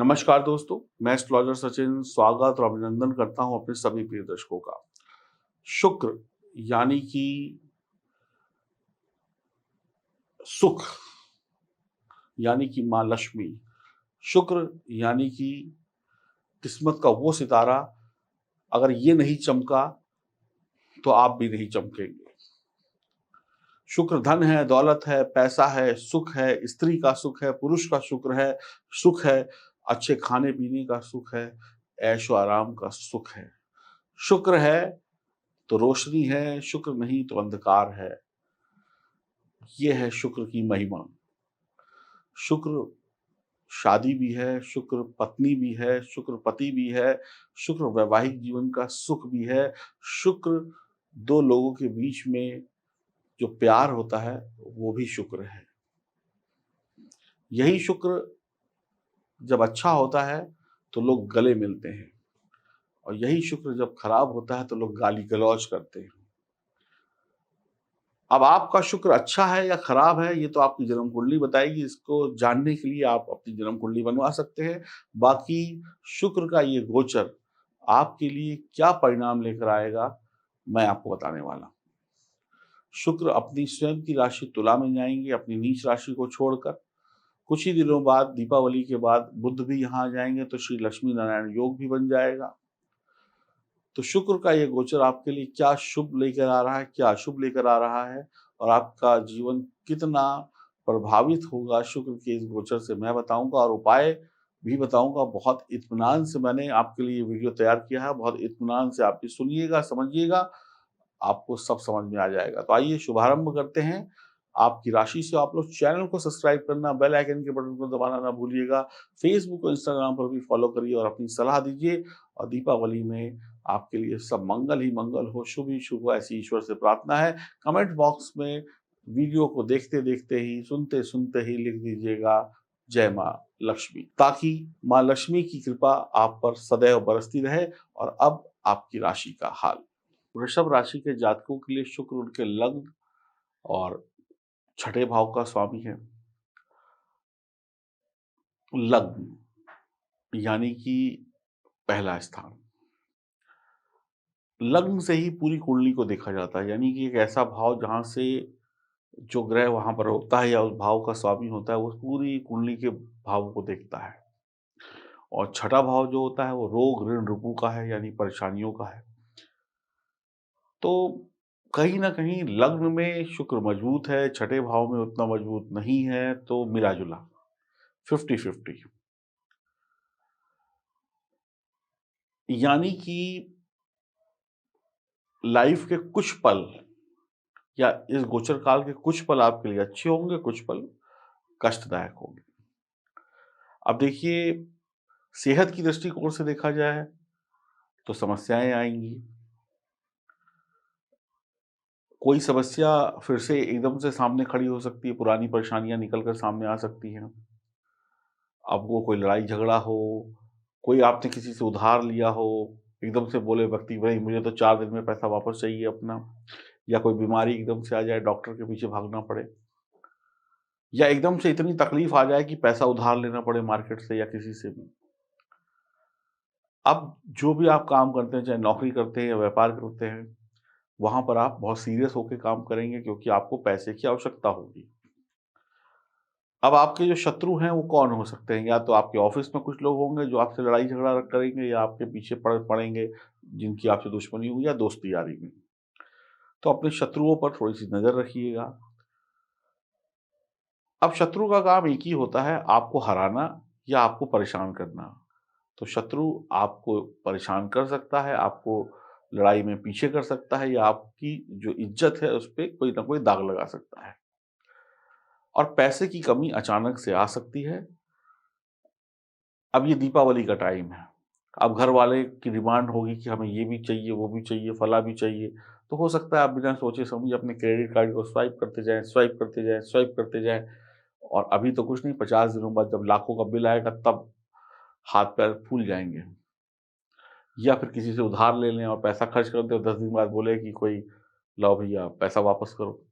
नमस्कार दोस्तों, मैं एस्ट्रोलॉजर सचिन स्वागत और अभिनंदन करता हूं अपने सभी प्रिय दर्शकों का। शुक्र यानी कि सुख, यानी कि माँ लक्ष्मी। शुक्र यानी कि किस्मत का वो सितारा, अगर ये नहीं चमका तो आप भी नहीं चमकेंगे। शुक्र धन है, दौलत है, पैसा है, सुख है, स्त्री का सुख है, पुरुष का शुक्र है, सुख है, अच्छे खाने-पीने का सुख है, ऐशो आराम का सुख है। शुक्र है तो रोशनी है, शुक्र नहीं तो अंधकार है। ये है शुक्र की महिमा। शुक्र शादी भी है, शुक्र पत्नी भी है, शुक्र पति भी है, शुक्र वैवाहिक जीवन का सुख भी है, शुक्र 2 लोगों के बीच में जो प्यार होता है, वो भी शुक्र है। यही शुक्र जब अच्छा होता है, तो लोग गले मिलते हैं और यही शुक्र जब खराब होता है, तो लोग गाली-गलौज करते हैं। अब आपका शुक्र अच्छा है या खराब है, ये तो आपकी जन्म कुंडली बताएगी। इसको जानने के लिए आप अपनी जन्म कुंडली बनवा सकते हैं। बाकी शुक्र का ये गोचर आपके लिए क्या परिणाम लेकर आएगा, मैं आपको बताने वाला हूँ। शुक्र अपनी स्वयं की राशि तुला में जाएँगे, अपनी नीच राशि को छोड़कर। कुछ ही दिनों बाद, दीपावली के बाद बुध भी यहाँ आ जाएँगे, तो श्री लक्ष्मी नारायण योग भी बन जाएगा। तो शुक्र का ये गोचर आपके लिए क्या शुभ लेकर आ रहा है, क्या अशुभ लेकर आ रहा है और आपका जीवन कितना प्रभावित होगा शुक्र के इस गोचर से, मैं बताऊँगा और उपाय भी बताऊँगा। बहुत इत्मीनान से मैंने आपके लिए ये वीडियो तैयार किया है, बहुत इत्मीनान से आप ये सुनिएगा, समझिएगा, आपको सब समझ में आ जाएगा। तो आइए शुभारंभ करते हैं। आपकी राशि से आप लोग चैनल को सब्सक्राइब करना, बेल आइकन के बटन को दबाना ना भूलिएगा। फेसबुक और इंस्टाग्राम पर भी फॉलो करिए और अपनी सलाह दीजिए और दीपावली में आपके लिए सब मंगल ही मंगल हो, शुभ ही शुभ हो, ऐसी ईश्वर से प्रार्थना है। कमेंट बॉक्स में वीडियो को देखते-देखते ही, सुनते-सुनते ही लिख दीजिएगा जय माँ लक्ष्मी, ताकि माँ लक्ष्मी की कृपा आप पर सदैव बरसती रहे। और अब आपकी राशि का हाल। वृषभ राशि के जातकों के लिए शुक्र उनके लग्न और छठे भाव का स्वामी है। लग्न यानी कि पहला स्थान। लग्न से ही पूरी कुंडली को देखा जाता है, यानी कि एक ऐसा भाव जहाँ से जो ग्रह वहाँ पर होता है या उस भाव का स्वामी होता है, वो पूरी कुंडली के भावों को देखता है। और छठा भाव जो होता है वो रोग, ऋण, रिपू का है, यानी परेशानियों का है। तो कहीं न कहीं लग्न में शुक्र मजबूत है, छठे भाव में उतना मजबूत नहीं है, तो मिला-जुला 50-50। यानी कि लाइफ के कुछ पल या इस गोचर काल के कुछ पल आपके लिए अच्छे होंगे, कुछ पल कष्टदायक होंगे। अब देखिए, सेहत की दृष्टिकोण से देखा जाए तो समस्याएँ आएँगी। कोई समस्या फिर से एकदम से सामने खड़ी हो सकती है, पुरानी परेशानियाँ निकल कर सामने आ सकती हैं। अब वो कोई लड़ाई-झगड़ा हो, कोई आपने किसी से उधार लिया हो, एकदम से बोले व्यक्ति भई मुझे तो 4 दिन में पैसा वापस चाहिए अपना, या कोई बीमारी एकदम से आ जाए, डॉक्टर के पीछे भागना पड़े, या एकदम से इतनी तकलीफ आ जाए कि पैसा उधार लेना पड़े मार्केट से या किसी से भी। अब जो भी आप काम करते हैं, चाहे नौकरी करते हैं या व्यापार करते हैं, वहाँ पर आप बहुत सीरियस होके काम करेंगे क्योंकि आपको पैसे की आवश्यकता होगी। अब आपके जो शत्रु हैं वो कौन हो सकते हैं? या तो आपके ऑफ़िस में कुछ लोग होंगे जो आपसे लड़ाई-झगड़ा करेंगे, या आपके पीछे पड़ेंगे जिनकी आपसे दुश्मनी हुई या दोस्ती-यारी में। तो अपने शत्रुओं पर थोड़ी-सी नज़र रखिएगा। अब शत्रु का काम एक ही होता है, आपको हराना या आपको परेशान करना। तो शत्रु आपको परेशान कर सकता है, आपको लड़ाई में पीछे कर सकता है, या आपकी जो इज़्ज़त है उस पे कोई न कोई दाग लगा सकता है। और पैसे की कमी अचानक से आ सकती है। अब ये दीपावली का टाइम है। अब घर वाले की डिमांड होगी कि हमें ये भी चाहिए, वो भी चाहिए, फलाँ भी चाहिए। तो हो सकता है आप बिना सोचे-समझे अपने क्रेडिट कार्ड को स्वाइप करते जाएँ, स्वाइप करते जाएँ, स्वाइप करते जाएँ, और अभी तो कुछ नहीं, 50 दिनों बाद जब लाखों का बिल आएगा तब हाथ-पैर फूल जाएँगे। या फिर किसी से उधार ले लें और पैसा खर्च कर दें और 10 दिन बाद बोले कि कोई लाओ भैया पैसा वापस करो,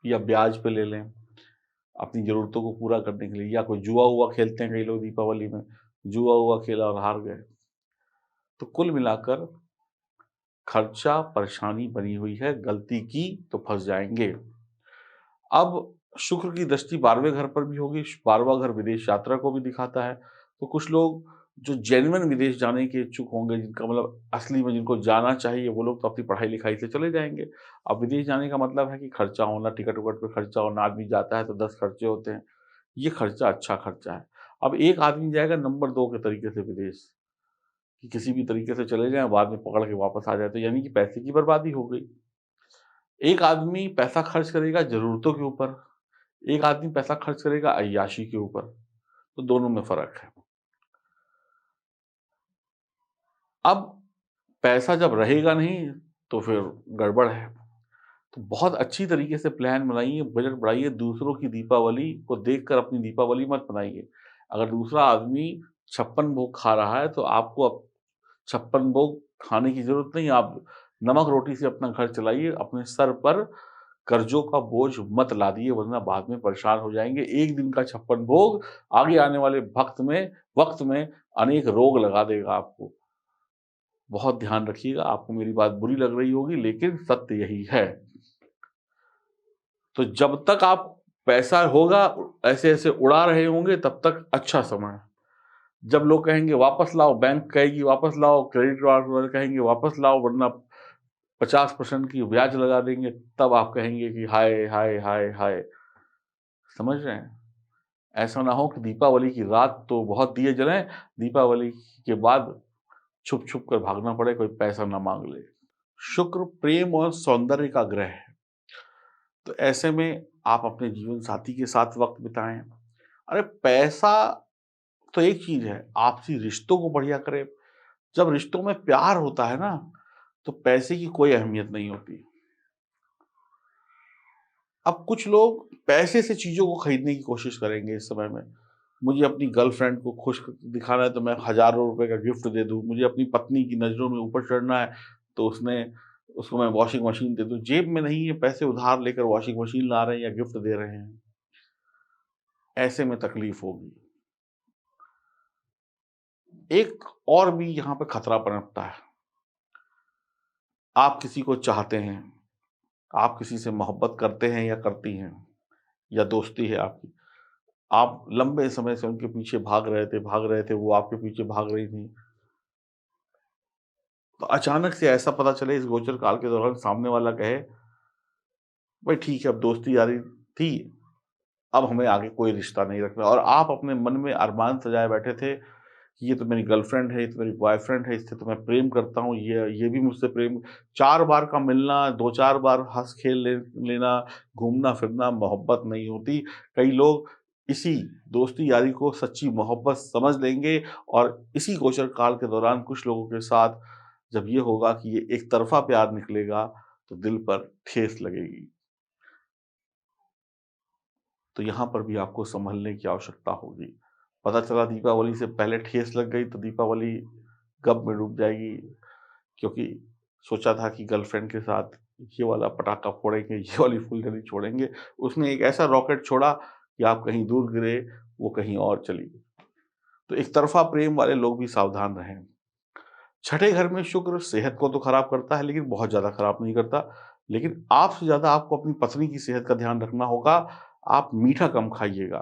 या ब्याज पे ले लें अपनी ज़रूरतों को पूरा करने के लिए, या कोई जुआ-वुआ खेलते हैं कई लोग दीपावली में, जुआ हुआ खेला और हार गए। तो कुल मिलाकर खर्चा परेशानी बनी हुई है, गलती की तो फँस जाएँगे। अब शुक्र की दृष्टि 12वें घर पर भी होगी, 12वां घर विदेश यात्रा को भी दिखाता है। तो कुछ लोग जो जेन्युइन विदेश जाने के इच्छुक होंगे, जिनका मतलब असली में जिनको जाना चाहिए, वो लोग तो अपनी पढ़ाई-लिखाई से चले जाएँगे। अब विदेश जाने का मतलब है कि खर्चा होना, टिकट-विकट पे खर्चा होना, आदमी जाता है तो 10 खर्चे होते हैं। ये खर्चा अच्छा खर्चा है। अब एक आदमी जाएगा नंबर 2 के तरीके से विदेश, कि किसी भी तरीके से चले जाएँ, बाद में पकड़ के वापस आ जाए, तो यानी कि पैसे की बर्बादी हो गई। एक आदमी पैसा खर्च करेगा ज़रूरतों के ऊपर, एक आदमी पैसा खर्च करेगा अय्याशी के ऊपर, तो दोनों में फ़र्क है। अब पैसा जब रहेगा नहीं, तो फिर गड़बड़ है। तो बहुत अच्छी तरीके से प्लान बनाइए, बजट बढ़ाइए, दूसरों की दीपावली को देखकर अपनी दीपावली मत मनाइए। अगर दूसरा आदमी 56 भोग खा रहा है, तो आपको अब 56 भोग खाने की ज़रूरत नहीं है, आप नमक-रोटी से अपना घर चलाइए, अपने सर पर कर्ज़ों का बोझ मत लादिए वरना बाद में परेशान हो जाएँगे। एक दिन का 56 भोग आगे आने वाले वक़्त में अनेक रोग लगा देगा आपको। बहुत ध्यान रखिएगा, आपको मेरी बात बुरी लग रही होगी लेकिन सत्य यही है। तो जब तक आप पैसा होगा ऐसे-ऐसे उड़ा रहे होंगे तब तक अच्छा समय है। जब लोग कहेंगे वापस लाओ, बैंक कहेगी वापस लाओ, क्रेडिट कार्ड वाले कहेंगे वापस लाओ वरना 50% की ब्याज लगा देंगे, तब आप कहेंगे कि हाय! हाय! हाय! हाय! समझ रहे हैं? ऐसा ना हो कि दीपावली की रात तो बहुत दिए जलें, दीपावली के बाद छुप-छुप कर भागना पड़े, कोई पैसा ना माँग ले। शुक्र प्रेम और सौंदर्य का ग्रह है, तो ऐसे में आप अपने जीवन साथी के साथ वक़्त बिताएँ। अरे पैसा तो एक चीज़ है, आपसी रिश्तों को बढ़िया करे। जब रिश्तों में प्यार होता है ना, तो पैसे की कोई अहमियत नहीं होती। अब कुछ लोग पैसे से चीज़ों को खरीदने की कोशिश करेंगे इस समय में। मुझे अपनी गर्लफ्रेंड को खुश दिखाना है तो मैं हज़ारों रुपए का गिफ्ट दे दूँ, मुझे अपनी पत्नी की नज़रों में ऊपर चढ़ना है तो उसको मैं वॉशिंग मशीन दे दूँ। जेब में नहीं है, पैसे उधार लेकर वॉशिंग मशीन ला रहे हैं या गिफ्ट दे रहे हैं। ऐसे में तकलीफ होगी। एक और भी यहाँ पे खतरा पनपता है। आप किसी को चाहते हैं, आप किसी से मोहब्बत करते हैं या करती हैं या दोस्ती है आपकी। आप लंबे समय से उनके पीछे भाग रहे थे, वो आपके पीछे भाग रही थीं। तो अचानक से ऐसा पता चले इस गोचर काल के दौरान सामने वाला कहे, "भई ठीक है, अब दोस्ती यारी थी, अब हमें आगे कोई रिश्ता नहीं रखना" और आप अपने मन में अरमान सजाए बैठे थे कि ये तो मेरी गर्लफ्रेंड है, ये तो मेरी बॉयफ्रेंड है, इससे तो मैं प्रेम करता हूँ, ये भी मुझसे प्रेम 4 बार का मिलना, 2-4 बार हँस-खेल लेना, घूमना-फिरना मोहब्बत नहीं होती। कई लोग इसी दोस्ती यारी को सच्ची मोहब्बत समझ लेंगे और इसी गोचर काल के दौरान कुछ लोगों के साथ जब ये होगा कि ये एक तरफ़ा प्यार निकलेगा, तो दिल पर ठेस लगेगी। तो यहाँ पर भी आपको सँभलने की आवश्यकता होगी। पता चला दीपावली से पहले ठेस लग गई तो दीपावली गम में डूब जाएगी क्योंकि सोचा था कि गर्लफ्रेंड के साथ ये वाला पटाखा फोड़ेंगे, ये वाली फुलझड़ी छोड़ेंगे। उसने एक ऐसा रॉकेट छोड़ा कि आप कहीं दूर गिरे, वो कहीं और चली गई। तो एक तरफ़ा प्रेम वाले लोग भी सावधान रहें। छठे घर में शुक्र सेहत को तो खराब करता है लेकिन बहुत ज़्यादा खराब नहीं करता। लेकिन आपसे ज़्यादा आपको अपनी पत्नी की सेहत का ध्यान रखना होगा। आप मीठा कम खाइएगा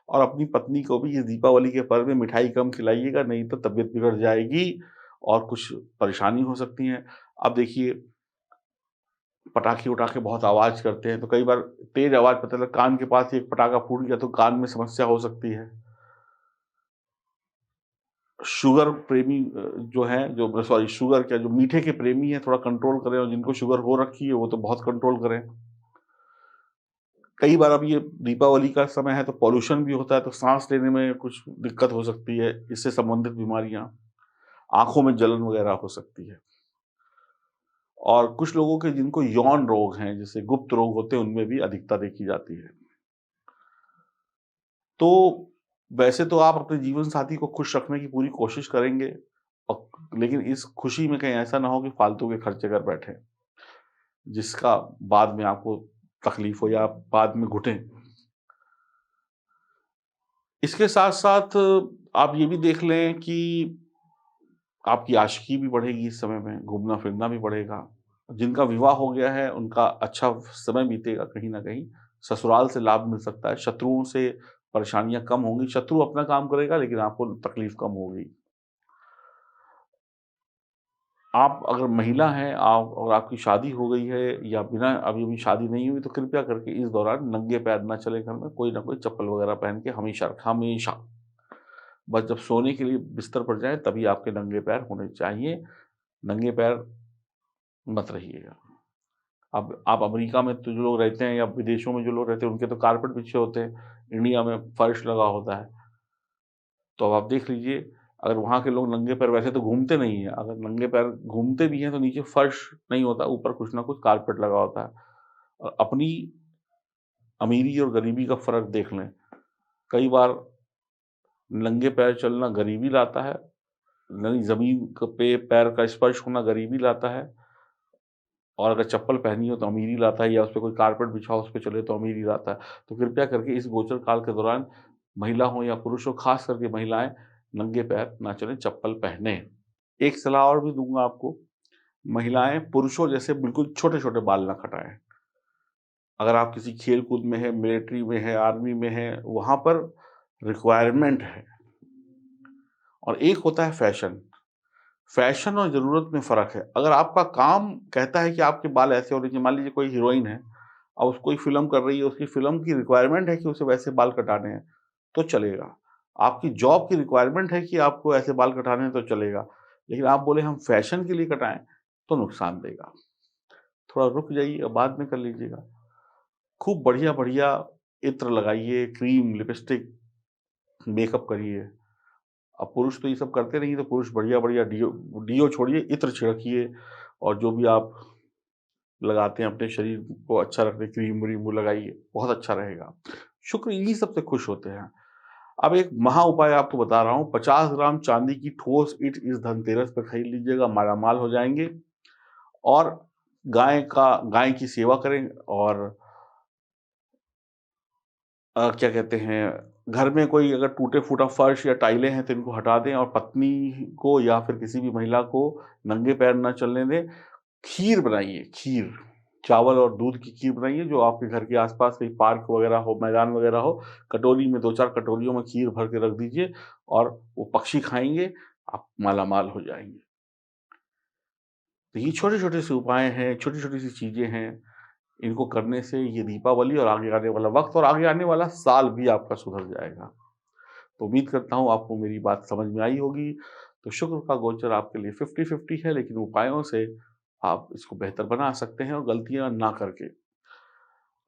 और अपनी पत्नी को भी इस दीपावली के पर्व में मिठाई कम खिलाइएगा, नहीं तो तबीयत बिगड़ जाएगी और कुछ परेशानी हो सकती है। अब देखिए पटाखे-वटाखे बहुत आवाज़ करते हैं, तो कई बार तेज़ आवाज़ पता लगा कान के पास ही एक पटाखा फूट गया तो कान में समस्या हो सकती है। शुगर प्रेमी जो हैं, जो सॉरी शुगर क्या जो मीठे के प्रेमी हैं, थोड़ा कंट्रोल करें और जिनको शुगर हो रखी है, वो तो बहुत कंट्रोल करें। कई बार अब ये दीपावली का समय है, तो पॉल्यूशन भी होता है, तो साँस लेने में कुछ दिक्कत हो सकती है, इससे संबंधित बीमारियाँ, आँखों में जलन वगैरह हो सकती है। और कुछ लोगों के जिनको यौन रोग हैं, जैसे गुप्त रोग होते हैं, उनमें भी अधिकता देखी जाती है। तो वैसे तो आप अपने जीवन साथी को खुश रखने की पूरी कोशिश करेंगे लेकिन इस खुशी में कहीं ऐसा ना हो कि फालतू के खर्चे कर बैठें, जिसका बाद में आपको तकलीफ हो या आप बाद में घुटें। इसके साथ-साथ आप ये भी देख लें कि आपकी आशिकी भी बढ़ेगी इस समय में, घूमना-फिरना भी बढ़ेगा। जिनका विवाह हो गया है, उनका अच्छा समय बीतेगा कहीं न कहीं। ससुराल से लाभ मिल सकता है, शत्रुओं से परेशानियाँ कम होंगी। शत्रु अपना काम करेगा, लेकिन आपको तकलीफ कम होगी। आप अगर महिला हैं, आप और आपकी शादी हो गई है या बिना अभी-अभी शादी नहीं हुई, तो कृपया करके इस दौरान नंगे पैर ना चलें घर में, कोई ना कोई चप्पल वगैरह पहन के हमेशा हमेशा। बस जब सोने के लिए बिस्तर पर जाएँ, तभी आपके नंगे पैर होने चाहिए, नंगे पैर मत रहिएगा। अब आप अमेरिका में तो जो लोग रहते हैं या विदेशों में जो लोग रहते हैं, उनके तो कारपेट बिछे होते हैं, इंडिया में फर्श लगा होता है। तो अब आप देख लीजिए, अगर वहाँ के लोग नंगे पैर वैसे तो घूमते नहीं हैं, अगर नंगे पैर घूमते भी हैं तो नीचे फर्श नहीं होता, ऊपर कुछ ना कुछ कारपेट लगा होता है। और अपनी अमीरी और गरीबी का फ़र्क देख लें। कई बार नंगे पैर चलना गरीबी लाता है, नई ज़मीन क पे पैर का स्पर्श होना गरीबी लाता है, और अगर चप्पल पहनी हो तो अमीरी लाता है, या उसपे कोई कारपेट बिछा हो, उसपे चले तो अमीरी लाता है। तो कृपया करके इस गोचर काल के दौरान महिला हो या पुरुष हो, ख़ास करके महिलाएँ नंगे पैर ना चलें, चप्पल पहनें। एक सलाह और भी दूँगा आपको, महिलाएँ पुरुषों जैसे बिल्कुल छोटे-छोटे बाल ना कटाएँ। अगर आप किसी खेल-कूद में हैं, मिलिट्री में हैं, आर्मी में हैं, वहाँ पर रिक्वायरमेंट है। और एक होता है फैशन। फैशन और ज़रूरत में फ़र्क है। अगर आपका काम कहता है कि आपके बाल ऐसे होने चाहिए, मान लीजिए कोई हीरोइन है, अब कोई फ़िल्म कर रही है, उसकी फ़िल्म की रिक्वायरमेंट है कि उसे वैसे बाल कटाने हैं, तो चलेगा। आपकी जॉब की रिक्वायरमेंट है कि आपको ऐसे बाल कटाने हैं, तो चलेगा। लेकिन आप बोले हम फैशन के लिए कटाएँ, तो नुकसान देगा। थोड़ा रुक जाइए और बाद में कर लीजिएगा। खूब बढ़िया-बढ़िया इत्र लगाइए, क्रीम, लिपस्टिक, मेकअप करिए। अब पुरुष तो ये सब करते नहीं, तो पुरुष बढ़िया-बढ़िया डियो डियो छोड़िए, इत्र छिड़किए, और जो भी आप लगाते हैं अपने शरीर को अच्छा रखने, क्रीम-व्रीम वो लगाइए, बहुत अच्छा रहेगा। शुक्र इन्हीं सब से खुश होते हैं। अब एक महा उपाय आपको बता रहा हूँ, 50 ग्राम चांदी की ठोस ईंट इस धनतेरस पे खरीद लीजिएगा, मालामाल हो जाएँगे। और गाय की सेवा करें, और क्या कहते हैं, घर में कोई अगर टूटे-फूटा फर्श या टाइलें हैं तो इनको हटा दें, और पत्नी को या फिर किसी भी महिला को नंगे पैर ना चलने दें। खीर बनाइए, खीर। चावल और दूध की खीर बनाइए, जो आपके घर के आस-पास कहीं पार्क वगैरह हो, मैदान वगैरह हो, कटोरी में 2-4 कटोरियों में खीर भर के रख दीजिए, और वो पक्षी खाएँगे, आप मालामाल हो जाएँगे। तो ये छोटे-छोटे से उपाय हैं, छोटी-छोटी सी चीज़ें हैं, इनको करने से ये दीपावली और आगे आने वाला वक़्त और आगे आने वाला साल भी आपका सुधर जाएगा। तो उम्मीद करता हूँ आपको मेरी बात समझ में आई होगी। तो शुक्र का गोचर आपके लिए 50-50 है, लेकिन उपायों से आप इसको बेहतर बना सकते हैं और गलतियाँ ना करके।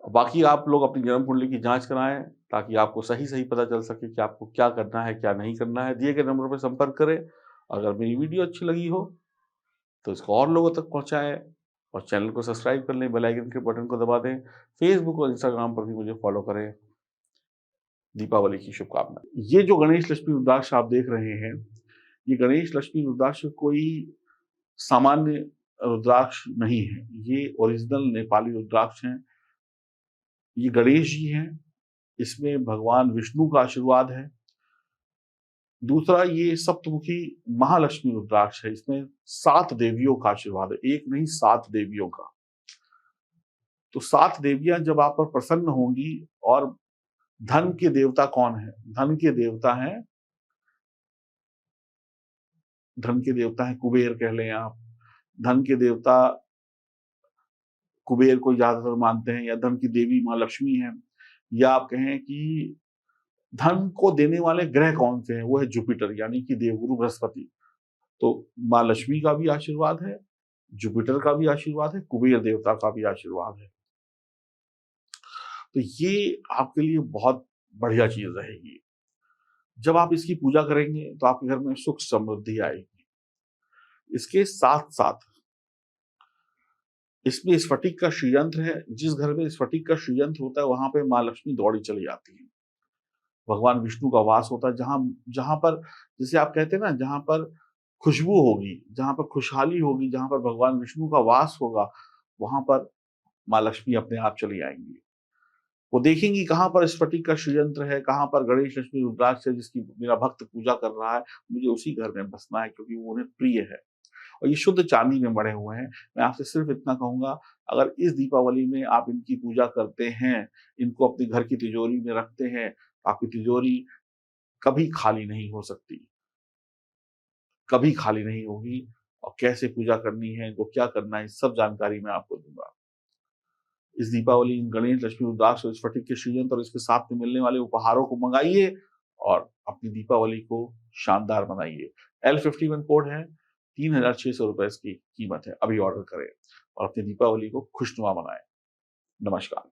बाकी आप लोग अपनी जन्म कुंडली की जाँच कराएँ, ताकि आपको सही-सही पता चल सके कि आपको क्या करना है, क्या नहीं करना है। दिए गए नंबर पर संपर्क करें। अगर मेरी वीडियो अच्छी लगी हो, तो इसको और लोगों तक पहुँचाएँ, और चैनल को सब्सक्राइब कर लें, बेल आइकन के बटन को दबा दें। फ़ेसबुक और इंस्टाग्राम पर भी मुझे फ़ॉलो करें। दीपावली की शुभकामनाएँ। ये जो गणेश लक्ष्मी रुद्राक्ष आप देख रहे हैं, ये गणेश लक्ष्मी रुद्राक्ष कोई सामान्य रुद्राक्ष नहीं है। ये ओरिजिनल नेपाली रुद्राक्ष हैं। ये गणेश जी हैं, इसमें भगवान विष्णु का आशीर्वाद है। दूसरा, ये सप्तमुखी महालक्ष्मी रुद्राक्ष है, इसमें 7 देवियों का आशीर्वाद है, 1 नहीं 7 देवियों का। तो 7 देवियाँ जब आप पर प्रसन्न होंगी, और धन के देवता कौन हैं? धन के देवता हैं कुबेर कह लें आप। धन के देवता कुबेर को ज़्यादातर मानते हैं, या धन की देवी माँ लक्ष्मी हैं, या आप कहें कि धन को देने वाले ग्रह कौन से हैं? वो है जुपिटर, यानी कि देवगुरु बृहस्पति। तो माँ लक्ष्मी का भी आशीर्वाद है, जुपिटर का भी आशीर्वाद है, कुबेर देवता का भी आशीर्वाद है। तो ये आपके लिए बहुत बढ़िया चीज़ रहेगी। जब आप इसकी पूजा करेंगे, तो आपके घर में सुख समृद्धि आएगी। इसके साथ-साथ इसमें स्फटिक का श्रीयंत्र है, जिस घर में स्फटिक का श्रीयंत्र होता है, वहाँ पे माँ लक्ष्मी दौड़ी चली आती हैं। भगवान विष्णु का वास होता है, जहाँ जहाँ पर, जिसे आप कहते हैं ना, जहाँ पर खुशबू होगी, जहाँ पर खुशहाली होगी, जहाँ पर भगवान विष्णु का वास होगा, वहाँ पर माँ लक्ष्मी अपने आप चली आएँगी। वो देखेंगी कहाँ पर स्फटिक का षड्यंत्र है, कहाँ पर गणेश, लक्ष्मी, रुद्राक्ष है जिसकी मेरा भक्त पूजा कर रहा है, मुझे उसी घर में बसना है क्योंकि वो उन्हें प्रिय है। और ये शुद्ध चांदी में मढ़े हुए हैं। मैं आपसे सिर्फ़ इतना कहूँगा, अगर इस दीपावली में आप इनकी पूजा करते हैं, इनको अपने घर की तिजोरी में रखते हैं, आपकी तिजोरी कभी खाली नहीं हो सकती, कभी खाली नहीं होगी। और कैसे पूजा करनी है, इनको क्या करना है, सब जानकारी मैं आपको दूँगा। इस दीपावली इन गणेश, लक्ष्मी, रुद्राक्ष और स्फटिक के श्रीयंत्र और इसके साथ में मिलने वाले उपहारों को मँगाइए और अपनी दीपावली को शानदार बनाइए। L51 कोड है, ₹3600 इसकी कीमत है। अभी ऑर्डर करें और अपनी दीपावली को खुशनुमा मनाएँ। नमस्कार।